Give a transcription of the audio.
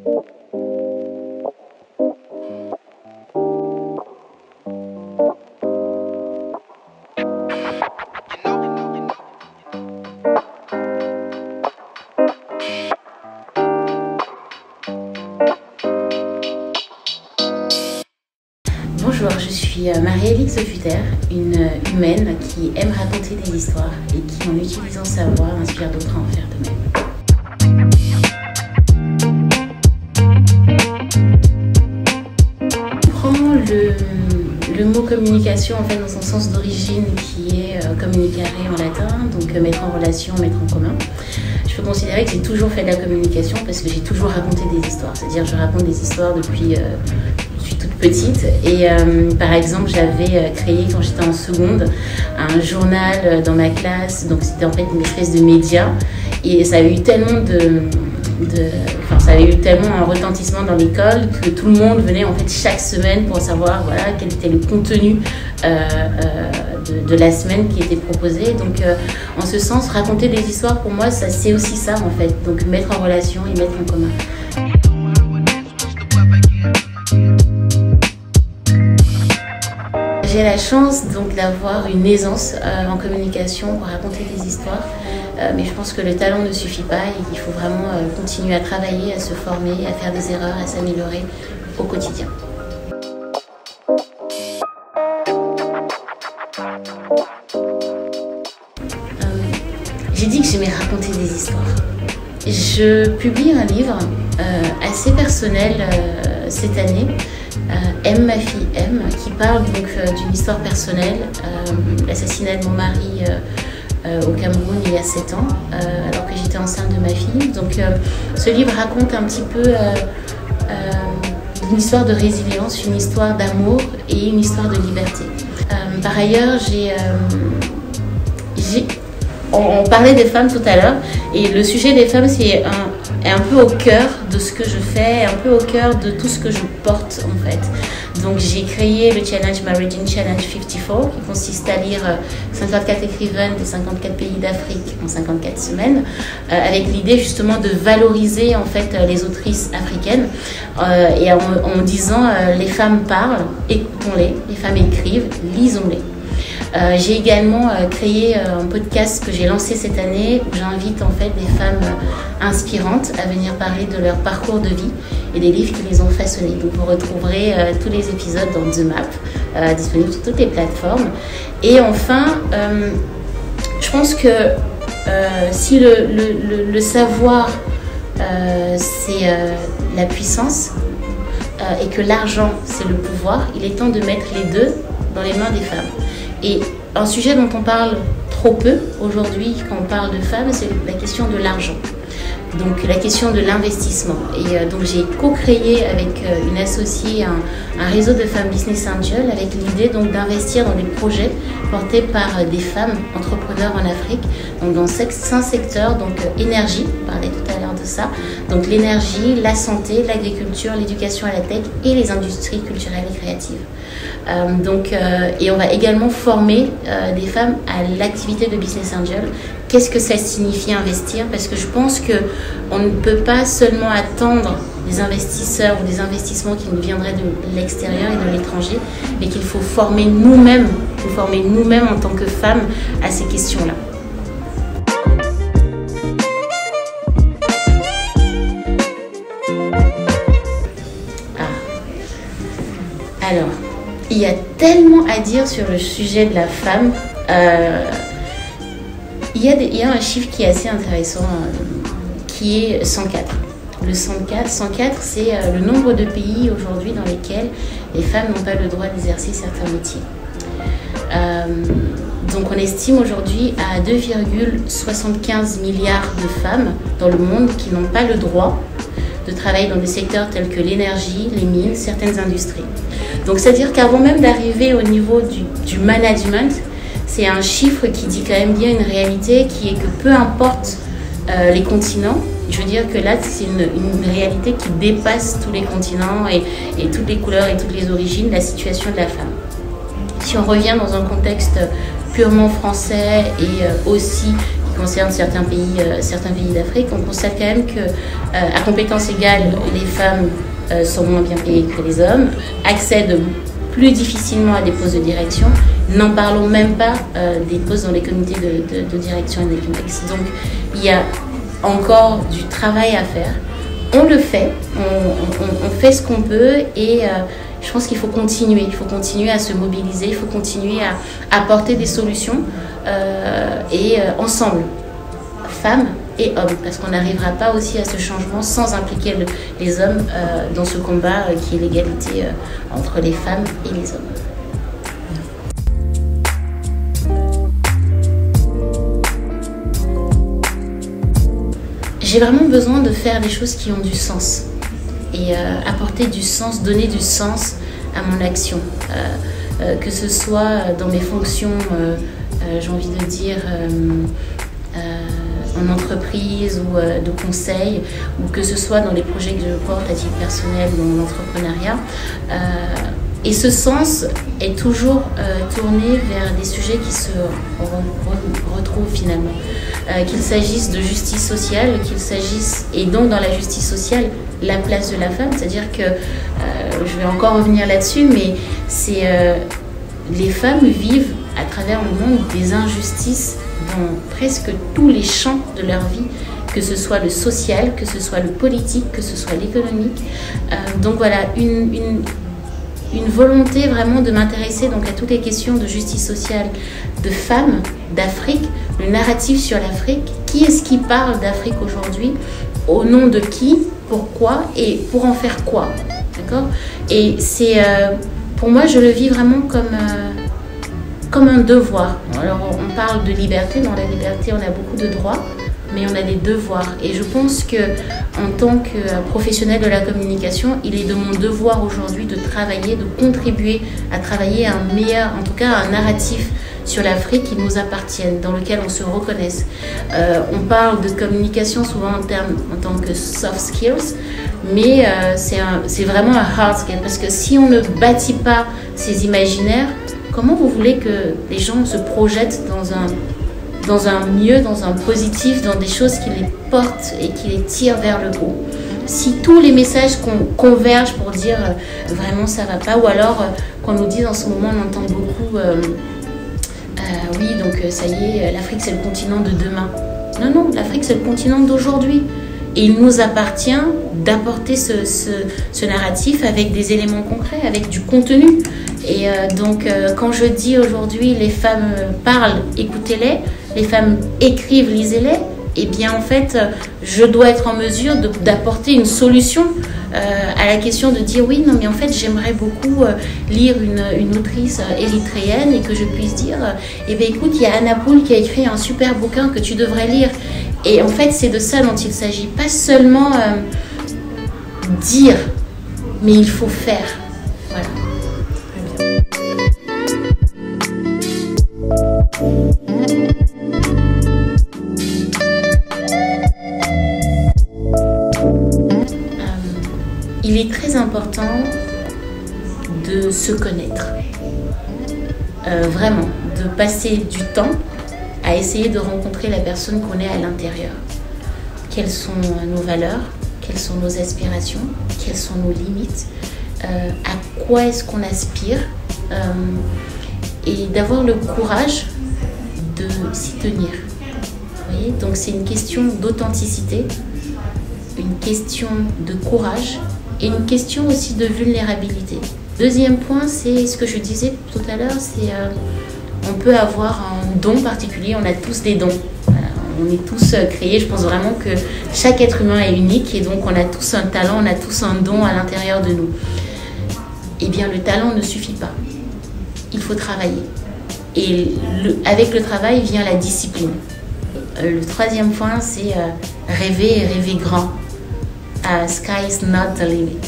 Bonjour, je suis Marie-Alix Futer, une humaine qui aime raconter des histoires et qui, en utilisant sa voix, inspire d'autres à en faire de même. On prend le mot communication en fait dans son sens d'origine qui est communicare en latin, donc mettre en relation, mettre en commun. Je peux considérer que j'ai toujours fait de la communication parce que j'ai toujours raconté des histoires, c'est-à-dire je raconte des histoires depuis je suis toute petite et par exemple j'avais créé quand j'étais en seconde un journal dans ma classe, donc c'était en fait une espèce de média et ça avait eu tellement ça avait eu tellement un retentissement dans l'école que tout le monde venait en fait chaque semaine pour savoir voilà, quel était le contenu de la semaine qui était proposé. Donc en ce sens, raconter des histoires pour moi, c'est aussi ça en fait, donc mettre en relation et mettre en commun. J'ai la chance donc d'avoir une aisance en communication pour raconter des histoires, mais je pense que le talent ne suffit pas et qu'il faut vraiment continuer à travailler, à se former, à faire des erreurs, à s'améliorer au quotidien. J'ai dit que j'aimais raconter des histoires. Je publie un livre assez personnel cette année, M, ma fille M, qui parle donc d'une histoire personnelle, l'assassinat de mon mari au Cameroun il y a 7 ans, alors que j'étais enceinte de ma fille. Donc ce livre raconte un petit peu une histoire de résilience, une histoire d'amour et une histoire de liberté. Par ailleurs, on parlait des femmes tout à l'heure et le sujet des femmes c'est un peu au cœur de ce que je fais, un peu au cœur de tout ce que je porte en fait. Donc j'ai créé le challenge Marriaging Challenge 54 qui consiste à lire 54 écrivaines de 54 pays d'Afrique en 54 semaines avec l'idée justement de valoriser en fait les autrices africaines et en disant les femmes parlent, écoutons-les, les femmes écrivent, lisons-les. J'ai également créé un podcast que j'ai lancé cette année où j'invite en fait des femmes inspirantes à venir parler de leur parcours de vie et des livres qui les ont façonnées. Donc vous retrouverez tous les épisodes dans The Map, disponible sur toutes les plateformes. Et enfin, je pense que si le savoir c'est la puissance et que l'argent c'est le pouvoir, il est temps de mettre les deux dans les mains des femmes. Et un sujet dont on parle trop peu aujourd'hui quand on parle de femmes, c'est la question de l'argent. Donc la question de l'investissement. Et donc j'ai co-créé avec une associée un réseau de femmes Business Angel avec l'idée donc d'investir dans des projets portés par des femmes entrepreneurs en Afrique, donc dans 5 secteurs, donc énergie, on parlait tout à l'heure de ça, donc l'énergie, la santé, l'agriculture, l'éducation à la tech et les industries culturelles et créatives. Et on va également former des femmes à l'activité de Business Angel. Qu'est-ce que ça signifie investir? Parce que je pense qu'on ne peut pas seulement attendre des investisseurs ou des investissements qui nous viendraient de l'extérieur et de l'étranger, mais qu'il faut former nous-mêmes en tant que femmes à ces questions-là. Alors, il y a tellement à dire sur le sujet de la femme. Il y a un chiffre qui est assez intéressant, qui est 104. Le 104, c'est le nombre de pays aujourd'hui dans lesquels les femmes n'ont pas le droit d'exercer certains métiers. Donc on estime aujourd'hui à 2,75 milliards de femmes dans le monde qui n'ont pas le droit de travailler dans des secteurs tels que l'énergie, les mines, certaines industries. Donc c'est-à-dire qu'avant même d'arriver au niveau du management, c'est un chiffre qui dit quand même bien une réalité qui est que peu importe les continents, je veux dire que là c'est une réalité qui dépasse tous les continents et toutes les couleurs et toutes les origines, la situation de la femme. Si on revient dans un contexte purement français et aussi qui concerne certains pays d'Afrique, on constate quand même que à compétences égales, les femmes sont moins bien payées que les hommes, accèdent plus difficilement à des postes de direction. N'en parlons même pas des postes dans les comités de direction et des COMEX. Donc il y a encore du travail à faire. On le fait, on fait ce qu'on peut et je pense qu'il faut continuer. Il faut continuer à se mobiliser, il faut continuer à apporter des solutions ensemble, femmes et hommes, parce qu'on n'arrivera pas aussi à ce changement sans impliquer les hommes dans ce combat qui est l'égalité entre les femmes et les hommes. J'ai vraiment besoin de faire des choses qui ont du sens et apporter du sens, donner du sens à mon action, que ce soit dans mes fonctions, j'ai envie de dire, en entreprise ou de conseil, ou que ce soit dans les projets que je porte à titre personnel dans l'entrepreneuriat. Et ce sens est toujours tourné vers des sujets qui se retrouvent finalement. Qu'il s'agisse de justice sociale, et donc dans la justice sociale, la place de la femme, c'est-à-dire que, je vais encore revenir là-dessus, mais les femmes vivent à travers le monde des injustices dans presque tous les champs de leur vie, que ce soit le social, que ce soit le politique, que ce soit l'économique. Donc voilà, une volonté vraiment de m'intéresser donc à toutes les questions de justice sociale, de femmes, d'Afrique, le narratif sur l'Afrique. Qui est-ce qui parle d'Afrique aujourd'hui? Au nom de qui? Pourquoi? Et pour en faire quoi? D'accord? Et c'est, pour moi, je le vis vraiment comme un devoir. Alors, on parle de liberté. Dans la liberté, on a beaucoup de droits, mais on a des devoirs. Et je pense que, en tant que professionnel de la communication, il est de mon devoir aujourd'hui de travailler, de contribuer à travailler à un meilleur, en tout cas, un narratif sur l'Afrique qui nous appartienne, dans lequel on se reconnaisse. On parle de communication souvent en tant que soft skills, mais c'est vraiment un hard skill, parce que si on ne bâtit pas ces imaginaires, comment vous voulez que les gens se projettent dans un mieux, dans un positif, dans des choses qui les portent et qui les tirent vers le haut? Si tous les messages convergent pour dire vraiment ça va pas, ou alors qu'on nous dit en ce moment, on entend beaucoup oui, donc ça y est, l'Afrique c'est le continent de demain. Non, non, l'Afrique c'est le continent d'aujourd'hui. Et il nous appartient d'apporter ce narratif avec des éléments concrets, avec du contenu. Et donc quand je dis aujourd'hui les femmes parlent, écoutez-les, les femmes écrivent, lisez-les, eh bien en fait je dois être en mesure d'apporter une solution à la question de dire oui, non mais en fait j'aimerais beaucoup lire une autrice érythréenne, et que je puisse dire eh bien écoute, il y a Anna Poul qui a écrit un super bouquin que tu devrais lire. Et en fait c'est de ça dont il s'agit, pas seulement dire, mais il faut faire. Voilà. Il est très important de se connaître, vraiment, de passer du temps à essayer de rencontrer la personne qu'on est à l'intérieur. Quelles sont nos valeurs, quelles sont nos aspirations, quelles sont nos limites, à quoi est-ce qu'on aspire, et d'avoir le courage de s'y tenir. Vous voyez, donc c'est une question d'authenticité, une question de courage, et une question aussi de vulnérabilité. Deuxième point, c'est ce que je disais tout à l'heure, c'est on peut avoir un don particulier, on a tous des dons. On est tous créés, je pense vraiment que chaque être humain est unique, et donc on a tous un talent, on a tous un don à l'intérieur de nous. Eh bien le talent ne suffit pas, il faut travailler. Et avec le travail vient la discipline. Le troisième point, c'est rêver et rêver grand. Sky is not the limit.